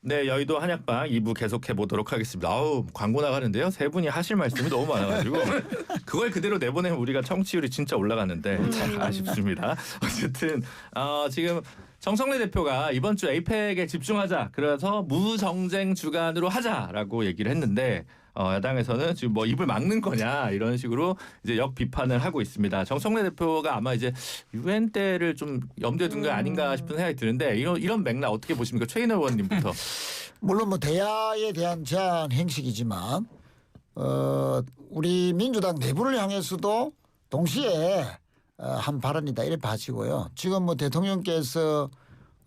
네, 여의도 한약방 2부 계속해 보도록 하겠습니다. 아우, 광고 나가는데요. 세 분이 하실 말씀이 너무 많아가지고 그걸 그대로 내보내면 우리가 청취율이 진짜 올라가는데 참 아쉽습니다. 어쨌든 지금 정청래 대표가 이번 주 에이펙에 집중하자. 그래서 무정쟁 주간으로 하자라고 얘기를 했는데 야당에서는 지금 뭐 입을 막는 거냐 이런 식으로 이제 역 비판을 하고 있습니다. 정청래 대표가 아마 이제 유엔 때를 좀 염두에 둔 게 아닌가 싶은 생각이 드는데 이런 맥락 어떻게 보십니까? 최인호 의원님부터. 물론 뭐 대야에 대한 제한 행식이지만 우리 민주당 내부를 향해서도 동시에 한 발언이다 이렇게 봐지고요. 지금 뭐 대통령께서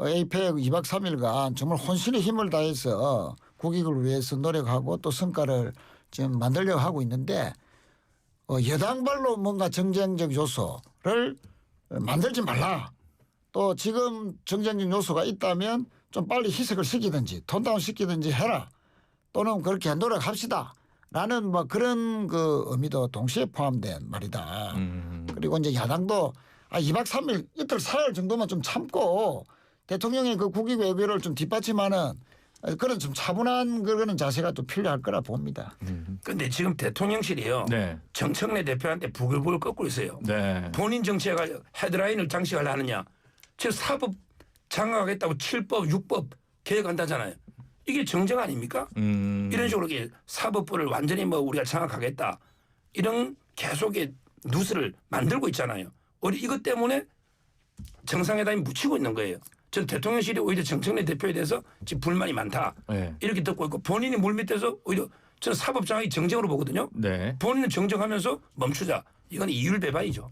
에이펙 2박 3일간 정말 혼신의 힘을 다해서 국익을 위해서 노력하고 또 성과를 지금 만들려고 하고 있는데 여당발로 뭔가 정쟁적 요소를 만들지 말라. 또 지금 정쟁적 요소가 있다면 좀 빨리 희석을 시키든지 톤다운 시키든지 해라. 또는 그렇게 노력합시다. 라는 뭐 그런 그 의미도 동시에 포함된 말이다. 그리고 이제 야당도 2박 3일 이틀 사흘 정도만 좀 참고 대통령의 그 국익 외교를 좀 뒷받침하는 그런 좀 차분한 그런 자세가 또 필요할 거라 봅니다. 그런데 지금 대통령실이요. 네. 정청래 대표한테 부글부글 꺾고 있어요. 네. 본인 정치가 헤드라인을 장식을 하느냐. 지금 사법 장악하겠다고 7법 6법 개혁한다잖아요. 이게 정쟁 아닙니까? 이런 식으로 사법부를 완전히 뭐 우리가 장악하겠다. 이런 계속의 누스를 만들고 있잖아요. 우리 이것 때문에 정상회담이 묻히고 있는 거예요. 전 대통령실이 오히려 정청래 대표에 대해서 지금 불만이 많다. 네. 이렇게 듣고 있고 본인이 물밑에서 오히려 저는 사법 장악이 정쟁으로 보거든요. 네. 본인은 정정하면서 멈추자. 이건 이율배반이죠.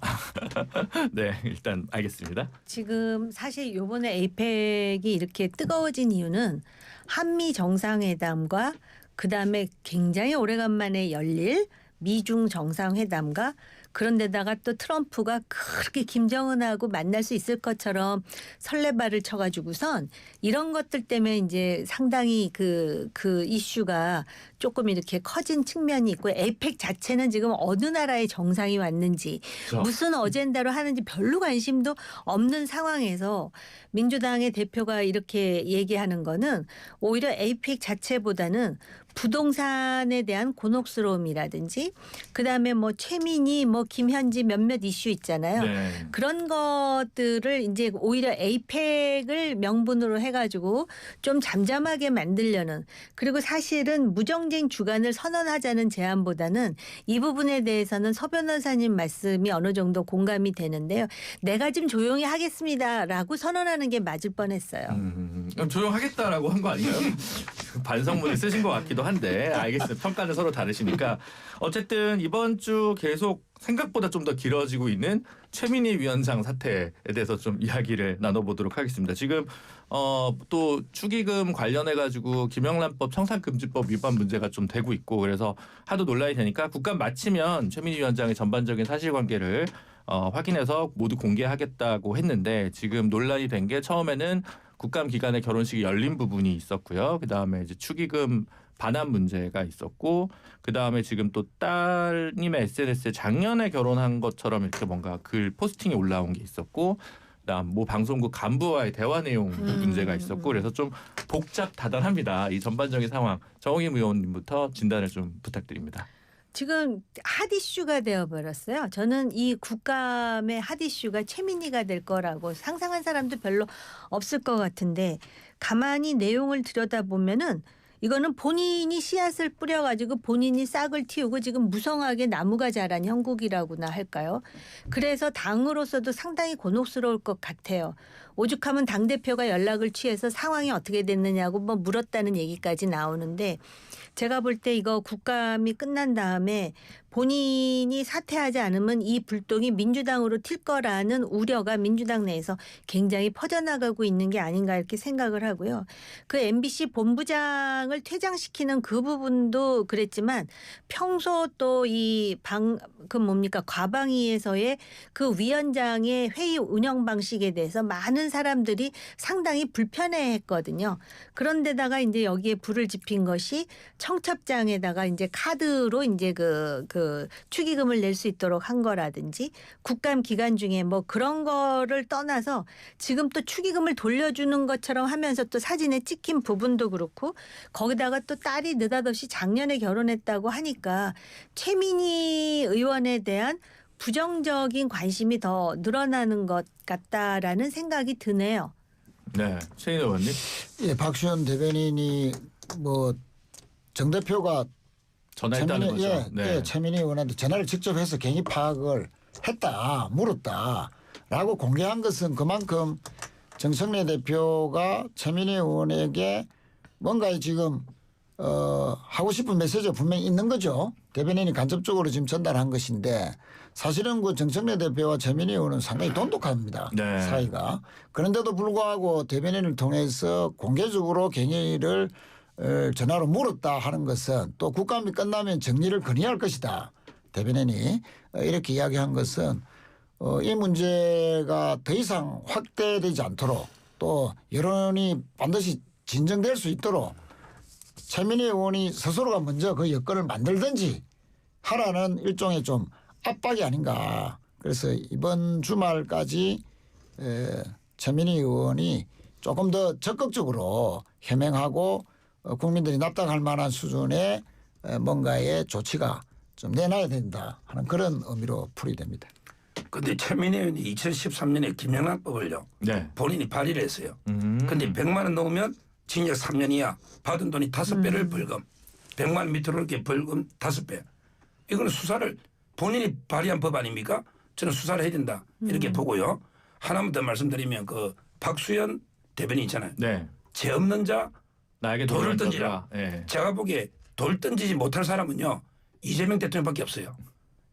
네, 일단 알겠습니다. 지금 사실 이번에 에이펙이 이렇게 뜨거워진 이유는 한미 정상회담과 그다음에 굉장히 오래간만에 열릴 미중 정상회담과 그런데다가 또 트럼프가 그렇게 김정은하고 만날 수 있을 것처럼 설레발을 쳐가지고선 이런 것들 때문에 이제 상당히 그 이슈가 조금 이렇게 커진 측면이 있고 에이펙 자체는 지금 어느 나라의 정상이 왔는지 무슨 어젠다로 하는지 별로 관심도 없는 상황에서 민주당의 대표가 이렇게 얘기하는 거는 오히려 에이펙 자체보다는 부동산에 대한 곤혹스러움이라든지 그다음에 뭐 최민희 뭐 김현지 몇몇 이슈 있잖아요. 네. 그런 것들을 이제 오히려 에이펙을 명분으로 해가지고 좀 잠잠하게 만들려는 그리고 사실은 무정쟁 주간을 선언하자는 제안보다는 이 부분에 대해서는 서 변호사님 말씀이 어느 정도 공감이 되는데요. 내가 좀 조용히 하겠습니다라고 선언하는 게 맞을 뻔했어요. 그럼 조용하겠다라고 한 거 아닌가요? 반성문을 쓰신 것 같기도 한데 알겠습니다. 평가는 서로 다르시니까 어쨌든 이번 주 계속 생각보다 좀 더 길어지고 있는 최민희 위원장 사태에 대해서 좀 이야기를 나눠보도록 하겠습니다. 지금 또 축의금 관련해 가지고 김영란법 청산금지법 위반 문제가 좀 되고 있고 그래서 하도 논란이 되니까 국감 마치면 최민희 위원장의 전반적인 사실관계를 확인해서 모두 공개하겠다고 했는데 지금 논란이 된 게 처음에는 국감 기간에 결혼식이 열린 부분이 있었고요. 그다음에 이제 축의금 반환 문제가 있었고 그다음에 지금 또 따님의 SNS에 작년에 결혼한 것처럼 이렇게 뭔가 글 포스팅이 올라온 게 있었고 그다음 뭐 방송국 간부와의 대화 내용 문제가 있었고 그래서 좀 복잡다단합니다. 이 전반적인 상황 정의임 의원님부터 진단을 좀 부탁드립니다. 지금 핫 이슈가 되어버렸어요. 저는 이 국감의 핫 이슈가 최민희가 될 거라고 상상한 사람도 별로 없을 것 같은데 가만히 내용을 들여다보면은 이거는 본인이 씨앗을 뿌려가지고 본인이 싹을 틔우고 지금 무성하게 나무가 자란 형국이라고나 할까요? 그래서 당으로서도 상당히 곤혹스러울 것 같아요. 오죽하면 당대표가 연락을 취해서 상황이 어떻게 됐느냐고 뭐 물었다는 얘기까지 나오는데 제가 볼 때 이거 국감이 끝난 다음에 본인이 사퇴하지 않으면 이 불똥이 민주당으로 튈 거라는 우려가 민주당 내에서 굉장히 퍼져나가고 있는 게 아닌가 이렇게 생각을 하고요. 그 MBC 본부장을 퇴장시키는 그 부분도 그랬지만 평소 또 이 과방위에서의 그 위원장의 회의 운영 방식에 대해서 많은 많은 사람들이 상당히 불편해했거든요. 그런데다가 이제 여기에 불을 지핀 것이 청첩장에다가 이제 카드로 이제 그 축의금을 낼 수 있도록 한 거라든지 국감 기간 중에 뭐 그런 거를 떠나서 지금 또 축의금을 돌려주는 것처럼 하면서 또 사진에 찍힌 부분도 그렇고 거기다가 또 딸이 느닷없이 작년에 결혼했다고 하니까 최민희 의원에 대한 부정적인 관심이 더 늘어나는 것 같다라는 생각이 드네요. 네, 최인호 의원님. 예, 박수현 대변인이 뭐 정 대표가 전화했다는 거죠. 예, 최민희 의원한테 전화를 직접 해서 개인 파악을 했다, 물었다라고 공개한 것은 그만큼 정청래 대표가 최민희 의원에게 뭔가 지금 하고 싶은 메시지가 분명히 있는 거죠. 대변인이 간접적으로 지금 전달한 것인데 사실은 그 정청래 대표와 최민희 의원은 상당히 돈독합니다. 네. 사이가. 그런데도 불구하고 대변인을 통해서 공개적으로 경위를 전화로 물었다 하는 것은 또 국감이 끝나면 정리를 건의할 것이다. 대변인이 이렇게 이야기한 것은 이 문제가 더 이상 확대되지 않도록 또 여론이 반드시 진정될 수 있도록 최민희 의원이 스스로가 먼저 그 여건을 만들든지 하라는 일종의 좀 압박이 아닌가. 그래서 이번 주말까지 최민희 의원이 조금 더 적극적으로 해명하고 국민들이 납득할 만한 수준의 뭔가의 조치가 좀 내놔야 된다 하는 그런 의미로 풀이됩니다. 근데 최민희 의원이 2013년에 김영란법을요. 네. 본인이 발의를 했어요. 근데 100만 원 넘으면 징역 3년 이하, 받은 돈이 5배를 벌금, 100만 원 밑으로 이렇게 벌금 5배. 이거는 수사를 본인이 발의한 법 아닙니까? 저는 수사를 해야 된다 이렇게 보고요. 하나만 더 말씀드리면 그 박수현 대변인 있잖아요. 네. 죄 없는 자 나에게 돌을 던지라. 네. 제가 보기에 돌 던지지 못할 사람은요. 이재명 대통령밖에 없어요.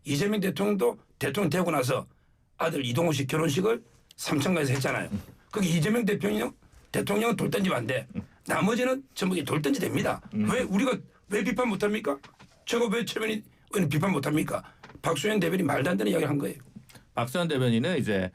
이재명 대통령도 대통령 되고 나서 아들 이동호 씨 결혼식을 삼천가에서 했잖아요. 거기 이재명 대통령은 돌 던지면 안 돼. 나머지는 전부 돌 던지 됩니다. 왜 우리가 왜 비판 못합니까? 저거 왜 최민희 의원이 비판 못합니까? 박수현 대변인이 말도 안 되는 이야기를 한 거예요. 박수현 대변인은 이제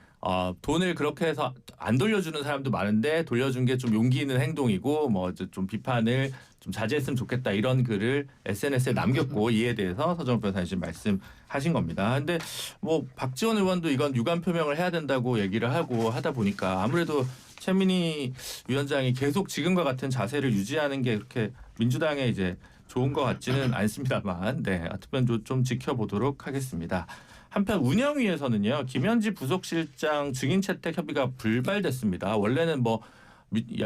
돈을 그렇게 해서 안 돌려주는 사람도 많은데 돌려준 게 좀 용기 있는 행동이고 뭐 좀 비판을 좀 자제했으면 좋겠다 이런 글을 SNS에 남겼고 이에 대해서 서정훈 변호사님 지금 말씀하신 겁니다. 근데 뭐 박지원 의원도 이건 유감 표명을 해야 된다고 얘기를 하고 하다 보니까 아무래도 최민희 위원장이 계속 지금과 같은 자세를 유지하는 게 그렇게 민주당에 이제 좋은 것 같지는 않습니다만, 네, 하여튼 좀 지켜보도록 하겠습니다. 한편 운영위에서는요, 김현지 부속실장 증인 채택 협의가 불발됐습니다. 원래는 뭐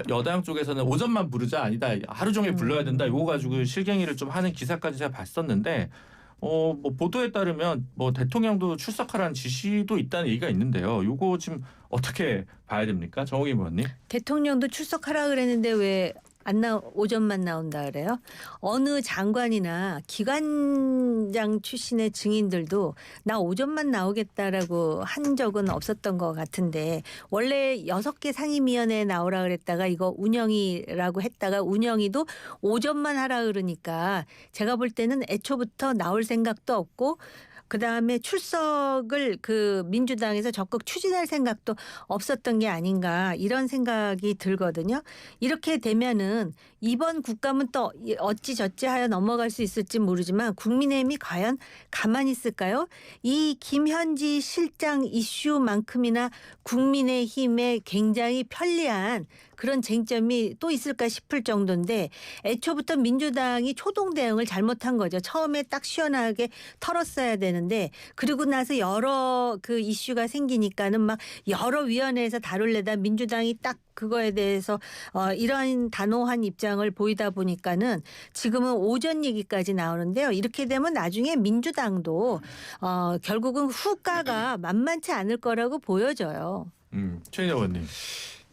여당 쪽에서는 오전만 부르자 아니다 하루 종일 불러야 된다 이거 가지고 실갱이를 좀 하는 기사까지 제가 봤었는데 뭐 보도에 따르면 뭐 대통령도 출석하라는 지시도 있다는 얘기가 있는데요. 이거 지금 어떻게 봐야 됩니까, 정호기 의원님? 대통령도 출석하라 그랬는데 왜 오전만 나온다 그래요? 어느 장관이나 기관장 출신의 증인들도 나 오전만 나오겠다라고 한 적은 없었던 것 같은데 원래 6개 상임위원회에 나오라 그랬다가 이거 운영이라고 했다가 운영이도 오전만 하라 그러니까 제가 볼 때는 애초부터 나올 생각도 없고 그다음에 출석을 그 민주당에서 적극 추진할 생각도 없었던 게 아닌가 이런 생각이 들거든요. 이렇게 되면은 이번 국감은 또 어찌저찌 하여 넘어갈 수 있을지 모르지만 국민의힘이 과연 가만히 있을까요? 이 김현지 실장 이슈만큼이나 국민의힘에 굉장히 편리한 그런 쟁점이 또 있을까 싶을 정도인데 애초부터 민주당이 초동 대응을 잘못한 거죠. 처음에 딱 시원하게 털었어야 되는데 그리고 나서 여러 그 이슈가 생기니까는 막 여러 위원회에서 다룰래다 민주당이 딱 그거에 대해서 이러한 단호한 입장을 보이다 보니까는 지금은 오전 얘기까지 나오는데요. 이렇게 되면 나중에 민주당도 결국은 후가가 만만치 않을 거라고 보여져요. 최인호 의원님.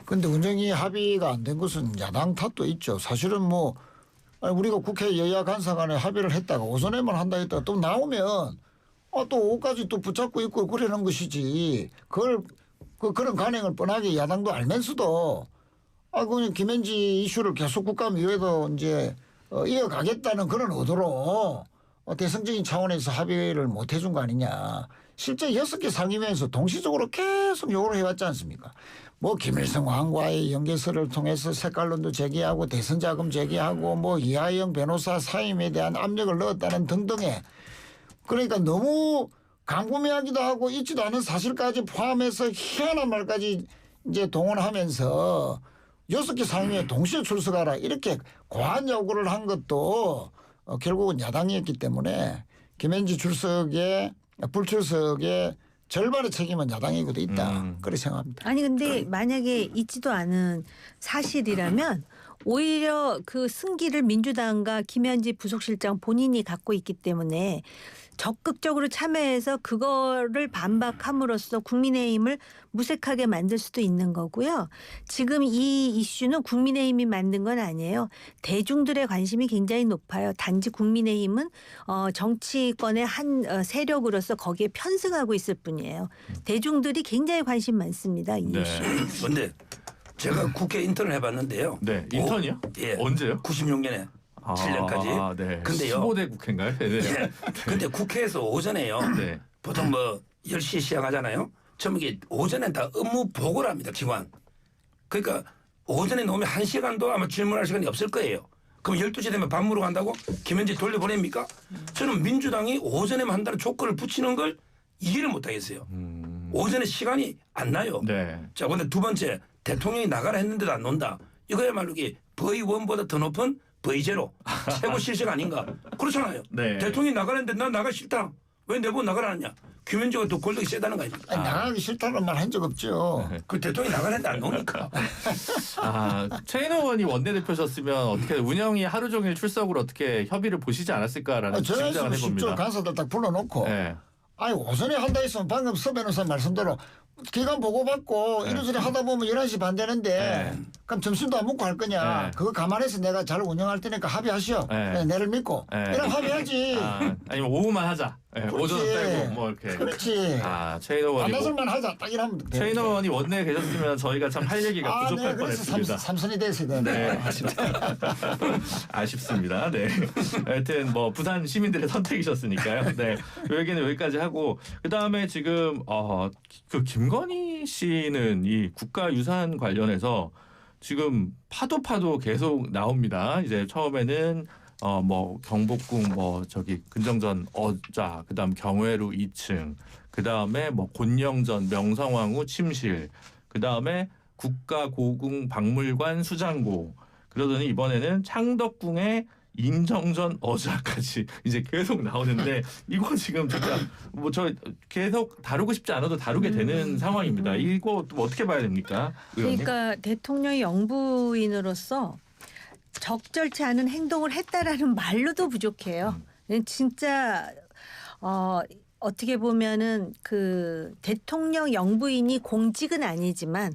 그런데 운영위 합의가 안 된 것은 야당 탓도 있죠. 사실은 뭐 우리가 국회 여야 간사 간에 합의를 했다가 오선회만 한다 했다가 또 나오면 또 오까지 또 붙잡고 있고 그러는 것이지. 그런 간행을 뻔하게 야당도 알면서도 그냥 김현지 이슈를 계속 국감위에도 이제 이어가겠다는 그런 의도로 대승적인 차원에서 합의를 못 해준 거 아니냐. 실제 6개 상임위에서 동시적으로 계속 요구를 해왔지 않습니까? 뭐 김일성 왕과의 연계설을 통해서 색깔론도 제기하고 대선 자금 제기하고 뭐 이하영 변호사 사임에 대한 압력을 넣었다는 등등의 그러니까 너무 광범위하기도 하고 있지도 않은 사실까지 포함해서 희한한 말까지 이제 동원하면서 6개 상임위에 동시에 출석하라 이렇게 고한 요구를 한 것도 결국은 야당이었기 때문에 김현지 출석의 불출석의 절반의 책임은 야당이고도 있다. 그렇게 생각합니다. 아니 근데 만약에 있지도 않은 사실이라면 오히려 그 승기를 민주당과 김현지 부속실장 본인이 갖고 있기 때문에 적극적으로 참여해서 그거를 반박함으로써 국민의힘을 무색하게 만들 수도 있는 거고요. 지금 이 이슈는 국민의힘이 만든 건 아니에요. 대중들의 관심이 굉장히 높아요. 단지 국민의힘은 정치권의 한 세력으로서 거기에 편승하고 있을 뿐이에요. 대중들이 굉장히 관심 많습니다. 이 네. 이슈. 그런데 제가 국회 인턴을 해봤는데요. 네, 인턴이요? 예. 언제요? 96년에 7년까지. 네. 근데요. 15대 국회인가요? 네. 예. 근데 국회에서 오전에요. 네. 보통 뭐 10시에 시작하잖아요. 처음 이게 오전엔 다 업무 보고를 합니다. 기관. 그러니까 오전에 놓으면 1시간도 아마 질문할 시간이 없을 거예요. 그럼 12시 되면 밥 먹으러 간다고 김현지 돌려보냅니까? 저는 민주당이 오전에만 한다는 조건을 붙이는 걸 이해를 못하겠어요. 오전에 시간이 안 나요. 네. 자, 근데 두 번째 대통령이 나가라 했는데도 안 논다. 이거야말로 이게 V1보다 더 높은 V0 최고 실세 아닌가? 그렇잖아요. 네. 대통령이 나가는데 난 나가 싫다. 왜 내보고 나가라느냐? 김현지가 더 권력이 세다는 거 아닙니까? 아니, 나가기 싫다는 말 한 적 없죠. 그 대통령이 나가는데 안 노니까. 최인호 의원이 원내대표셨으면 어떻게 운영이 하루 종일 출석으로 어떻게 협의를 보시지 않았을까라는 저는 짐작을 쉽죠. 해봅니다. 간사들 딱 불러놓고 네. 아니 오전에 한다 했으면 방금 서 변호사 말씀대로 기간 보고받고 이러저러 하다 보면 11시 반 되는데 그럼 점심도 안 먹고 할 거냐. 네. 그거 감안해서 내가 잘 운영할 테니까 합의하시오. 네. 내를 믿고. 네. 이런 합의하지. 아니면 오후만 하자. 네, 그렇지. 오전은 빼고 뭐 이렇게. 그렇지. 최인호 의원이 반나절만 하자. 딱 이러면 돼. 최인호 의원이 원내에 계셨으면 저희가 참 할 얘기가 부족할 그래서 뻔했습니다. 삼선이 됐어야 되는데. 네, 아쉽습니다. 네. 하여튼 뭐 부산 시민들의 선택이셨으니까요. 네. 이 얘기는 여기까지 하고 그 다음에 지금 그 김건희 씨는 이 국가유산 관련해서 지금 파도 계속 나옵니다. 이제 처음에는 뭐 경복궁 뭐 저기 근정전 어자 그다음 경회로 2층 그다음에 뭐 곤영전 명성황후 침실 그다음에 국가고궁 박물관 수장고 그러더니 이번에는 창덕궁의 인정전 어자까지 이제 계속 나오는데 이거 지금 진짜 뭐 저 계속 다루고 싶지 않아도 다루게 되는 상황입니다. 이거 또 어떻게 봐야 됩니까? 의원님? 그러니까 대통령의 영부인으로서 적절치 않은 행동을 했다라는 말로도 부족해요. 진짜 어떻게 보면은 그 대통령 영부인이 공직은 아니지만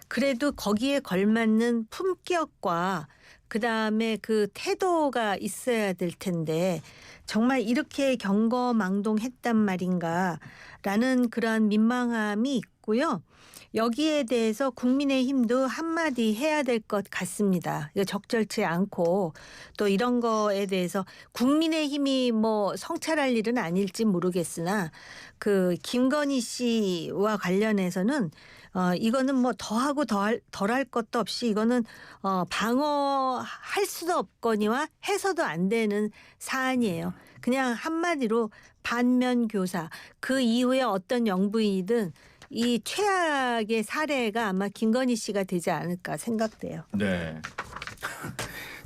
그래도 거기에 걸맞는 품격과 그다음에 그 태도가 있어야 될 텐데 정말 이렇게 경거망동했단 말인가라는 그런 민망함이 있고요. 여기에 대해서 국민의힘도 한마디 해야 될 것 같습니다. 이거 적절치 않고 또 이런 거에 대해서 국민의힘이 뭐 성찰할 일은 아닐지 모르겠으나 그 김건희 씨와 관련해서는 이거는 뭐 더하고 덜할 것도 없이 이거는 방어할 수도 없거니와 해서도 안 되는 사안이에요. 그냥 한마디로 반면교사 그 이후에 어떤 영부인이든 이 최악의 사례가 아마 김건희 씨가 되지 않을까 생각돼요. 네.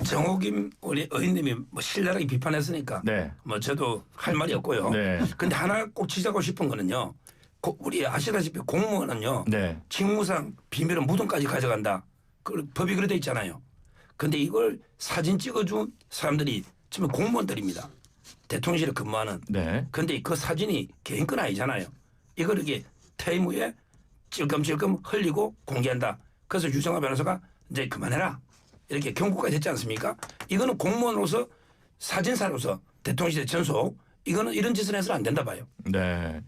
정호김 우리 의원님이 뭐 신랄하게 비판했으니까 네. 뭐 저도 할 말이 없고요. 네. 근데 하나 꼭 지적하고 싶은 거는요. 우리 아시다시피 공무원은요. 네. 직무상 비밀은 무덤까지 가져간다. 그 법이 그래 돼 있잖아요. 근데 이걸 사진 찍어준 사람들이 지금 공무원들입니다. 대통령실에 근무하는. 네. 근데 그 사진이 개인 건 아니잖아요. 이걸 이렇게 퇴임 후에 찔끔찔끔 흘리고 공개한다. 그래서 유정화 변호사가 이제 그만해라. 이렇게 경고까지 했지 않습니까? 이거는 공무원으로서 사진사로서 대통령실의 전속 이거는 이런 짓을 해서는 안 된다 봐요. 네.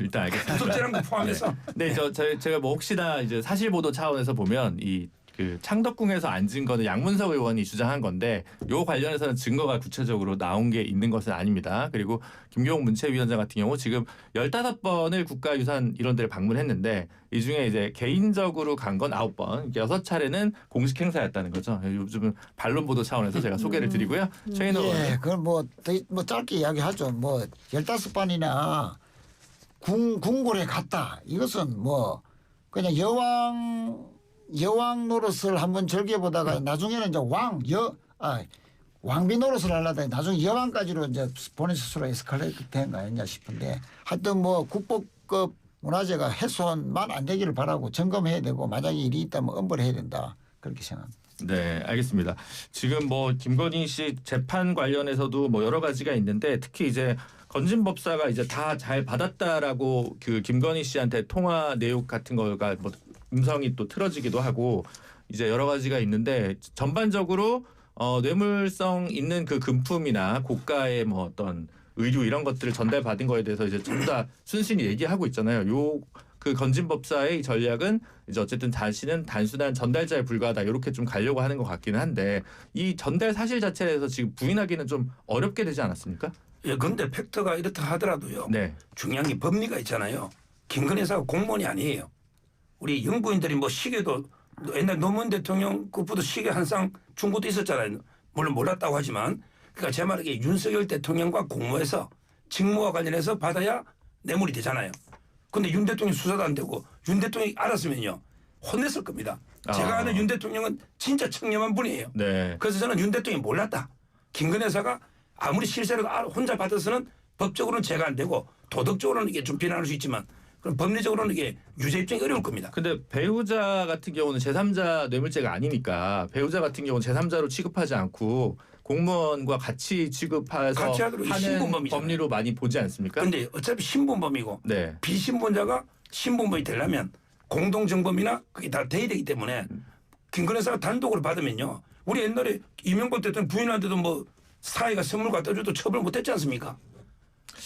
일단 알겠습니다. 구속죄란 거 포함해서. 네, 제가 뭐 혹시나 이제 사실 보도 차원에서 보면 이 그 창덕궁에서 앉은 거는 양문석 의원이 주장한 건데 요 관련해서는 증거가 구체적으로 나온 게 있는 것은 아닙니다. 그리고 김경호 문체위원장 같은 경우 지금 15번을 국가유산 이런 데를 방문했는데 이 중에 이제 개인적으로 간 건 9번, 6차례는 공식 행사였다는 거죠. 요즘은 반론 보도 차원에서 제가 소개를 드리고요. 최인호 의원. 예, 그건 뭐 짧게 이야기하죠. 뭐 15번이나 궁궐에 갔다. 이것은 뭐 그냥 여왕 노릇을 한번 즐겨보다가 나중에는 이제 왕비 노릇을 하려다가 나중에 여왕까지로 이제 본인 스스로 에스컬레이트 된 거 아니냐 싶은데 하여튼 뭐 국보급 문화재가 훼손만 안 되기를 바라고 점검해야 되고 만약에 일이 있다면 엄벌해야 된다. 그렇게 생각합니다. 네, 알겠습니다. 지금 뭐 김건희 씨 재판 관련해서도 뭐 여러 가지가 있는데 특히 이제 건진법사가 이제 다 잘 받았다라고 그 김건희 씨한테 통화 내용 같은 거가 뭐 음성이 또 틀어지기도 하고 이제 여러 가지가 있는데 전반적으로 뇌물성 있는 그 금품이나 고가의 뭐 어떤 의류 이런 것들을 전달받은 거에 대해서 이제 전부 다 순순히 얘기하고 있잖아요. 요 그 건진법사의 전략은 이제 어쨌든 자신은 단순한 전달자에 불과하다 이렇게 좀 가려고 하는 것 같기는 한데 이 전달 사실 자체에 대해서 지금 부인하기는 좀 어렵게 되지 않았습니까? 예, 근데 팩트가 이렇다 하더라도요. 네. 중요한 게 법리가 있잖아요. 김건희 여사가 공무원이 아니에요. 우리 영부인들이 뭐 시계도 옛날 노무현 대통령 그보다 시계 한 쌍 준 것도 있었잖아요. 물론 몰랐다고 하지만 그러니까 제 말은 이게 윤석열 대통령과 공모해서 직무와 관련해서 받아야 뇌물이 되잖아요. 근데 윤 대통령 수사도 안 되고 윤 대통령이 알았으면요. 혼냈을 겁니다. 제가 아는 윤 대통령은 진짜 청렴한 분이에요. 네. 그래서 저는 윤 대통령이 몰랐다. 김건희 여사가 아무리 실세라도 혼자 받아서는 법적으로는 제가 안 되고 도덕적으로는 이게 좀 비난할 수 있지만 그럼 법리적으로는 이게 유죄 입증이 어려울 겁니다. 근데 배우자 같은 경우는 제3자 뇌물죄가 아니니까 배우자 같은 경우는 제3자로 취급하지 않고 공무원과 같이 취급해서 같이 하도록 하는 신분범이잖아요. 법리로 많이 보지 않습니까? 근데 어차피 신분범이고 네. 비신분자가 신분범이 되려면 공동정범이나 그게 다 돼야 되기 때문에 김건희 여사가 단독으로 받으면요. 우리 옛날에 이명박 대통령 부인한테도 뭐 사회가 선물 갖다 줘도 처벌 못했지 않습니까?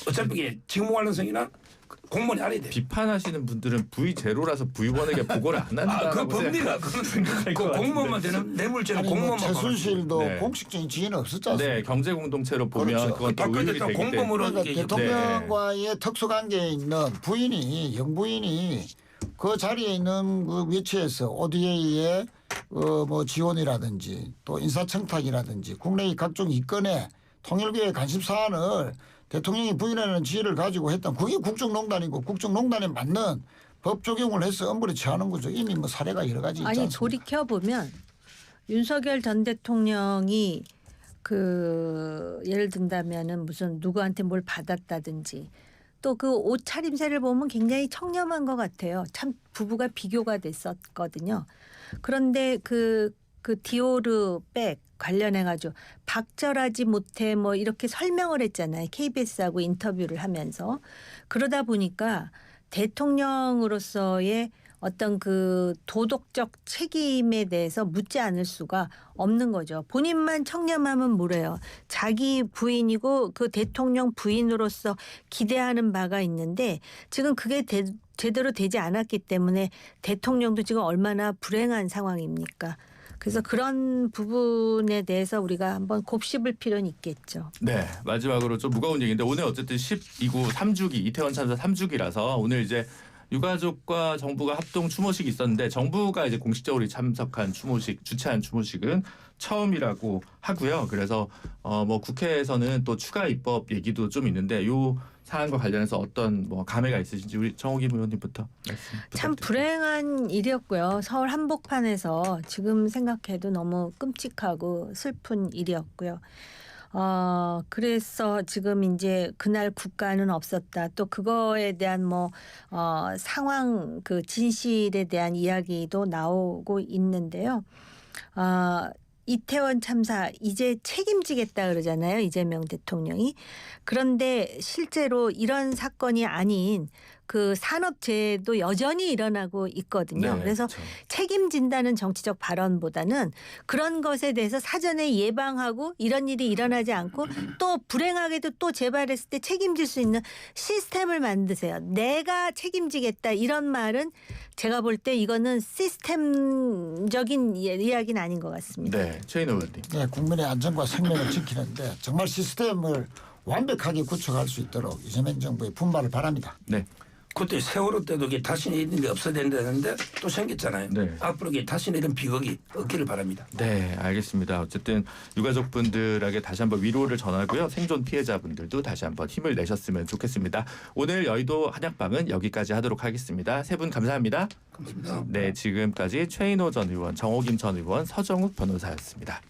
어차피 이게 직무 관련성이나 공무원이 알아야 돼요. 비판하시는 분들은 V0라서 V1에게 보고를 안 한다고 그 법리가 생각할 것 그 공무원만 같은데. 되는 뇌물죄는 아니 뭐 공무원만 최순실도 네. 공식적인 지위는 없었지 않습니까? 네, 경제 공동체로 보면 그렇죠. 그건 또 박근혜 의율이 되기 때문에. 공범으로 그러니까 이게 대통령과의 특수관계에 있는 부인이 영부인이 그 자리에 있는 그 위치에서 ODA의 뭐 지원이라든지 또 인사청탁이라든지 국내의 각종 이권에 통일교의 관심 사안을 대통령이 부인하는 지위를 가지고 했던 그게 국정농단이고 국정농단에 맞는 법 적용을 해서 엄벌에 처하는 거죠. 이미 뭐 사례가 여러 가지 있지 아니 않습니까? 돌이켜 보면 윤석열 전 대통령이 그 예를 든다면은 무슨 누구한테 뭘 받았다든지 또 그 옷 차림새를 보면 굉장히 청렴한 것 같아요. 참 부부가 비교가 됐었거든요. 그런데 그 디오르 백 관련해 가지고 박절하지 못해 뭐 이렇게 설명을 했잖아요. KBS하고 인터뷰를 하면서. 그러다 보니까 대통령으로서의 어떤 그 도덕적 책임에 대해서 묻지 않을 수가 없는 거죠. 본인만 청렴하면 뭐래요. 자기 부인이고 그 대통령 부인으로서 기대하는 바가 있는데 지금 그게 제대로 되지 않았기 때문에 대통령도 지금 얼마나 불행한 상황입니까? 그래서 그런 부분에 대해서 우리가 한번 곱씹을 필요는 있겠죠. 네, 마지막으로 좀 무거운 얘기인데 오늘 어쨌든 12구 3주기 이태원 참사 3주기라서 오늘 이제 유가족과 정부가 합동 추모식이 있었는데 정부가 이제 공식적으로 참석한 추모식, 주최한 추모식은 처음이라고 하고요. 그래서 뭐 국회에서는 또 추가 입법 얘기도 좀 있는데 요 사안과 관련해서 어떤 뭐 감회가 있으신지 우리 정호기 의원님부터 말씀 참 부탁드립니다. 불행한 일이었고요. 서울 한복판에서 지금 생각해도 너무 끔찍하고 슬픈 일이었고요. 그래서 지금 이제 그날 국가는 없었다. 또 그거에 대한 상황 그 진실에 대한 이야기도 나오고 있는데요. 이태원 참사 이제 책임지겠다 그러잖아요. 이재명 대통령이. 그런데 실제로 이런 사건이 아닌 그 산업재해도 여전히 일어나고 있거든요. 네, 그래서 그렇죠. 책임진다는 정치적 발언보다는 그런 것에 대해서 사전에 예방하고 이런 일이 일어나지 않고 또 불행하게도 또 재발했을 때 책임질 수 있는 시스템을 만드세요. 내가 책임지겠다 이런 말은 제가 볼 때 이거는 시스템적인 이야기는 아닌 것 같습니다. 네, 최인호 의원님. 네, 국민의 안전과 생명을 지키는데 정말 시스템을 완벽하게 구축할 수 있도록 이재명 정부의 분발을 바랍니다. 네. 그때 세월호 때도 이게 다시는 이런 일이 없어야 된다는데 또 생겼잖아요. 네. 앞으로 이게 다시는 이런 비극이 없기를 바랍니다. 네, 알겠습니다. 어쨌든 유가족분들에게 다시 한번 위로를 전하고요. 생존 피해자분들도 다시 한번 힘을 내셨으면 좋겠습니다. 오늘 여의도 한약방은 여기까지 하도록 하겠습니다. 세 분 감사합니다. 감사합니다. 네, 지금까지 최인호 전 의원, 정호김 전 의원, 서정욱 변호사였습니다.